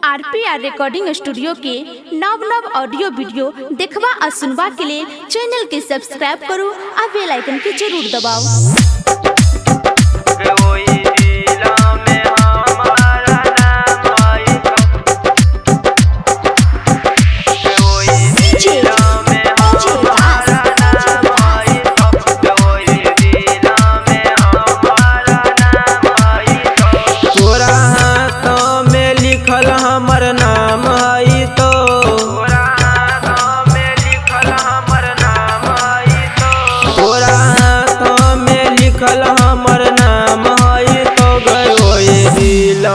RPR recording studio के नव नव ऑडियो वीडियो देखवा और सुनवा के लिए चैनल के सब्सक्राइब करो और बेल आइकन के जरूर दबाओ। हमर नाम आई तो तोरा हाथ में लिखल हमर नाम आई तो तोरा हाथ में लिखल हमर नाम आई तो गयोए दिल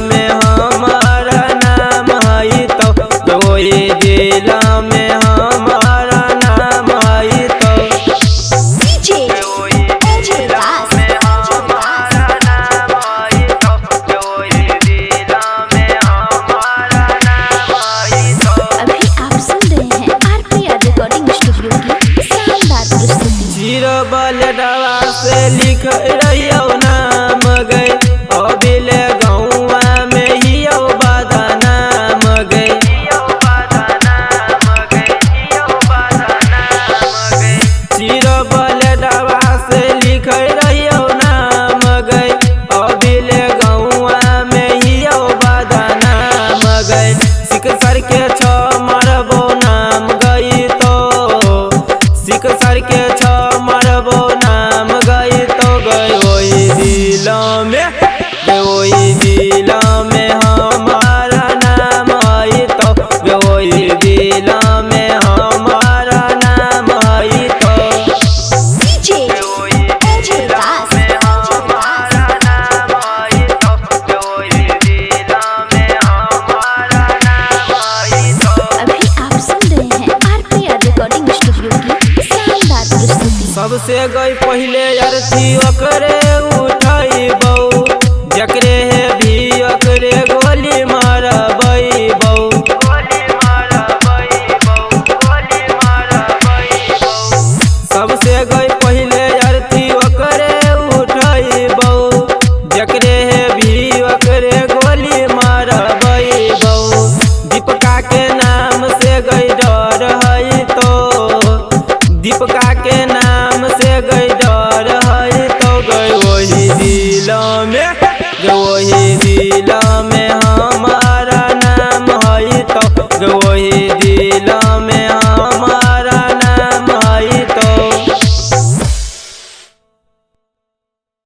में हमारा नाम आई तो गयोए दिल में हमारा नाम आई तो बलडवा से लिख रहियो नाम गए अबिल गौवा में हियो बदनाम गए चिर बलडवा से लिख रहियो नाम गए अबिल गौवा में हियो बदनाम गए सिख सर के छ मरबो नाम गई तो सिख सर के छ मरबो नाम गई तो गयोई दिल में हमारा नाम आई तो गयोई दिल में हमारा नाम आई तो सबसे गई पहले अर्थी ओकरे उठाई बऊ जकरे है भी ओकरे गोली मारबई बऊ सबसे गई पहले अर्थी ओकरे उठाई बऊ जकरे है भी ओकरे गोली मारबई बऊ दीपका के नाम से गई डर है तो दीपका के नाम से गई डर है तो गई वही दिल में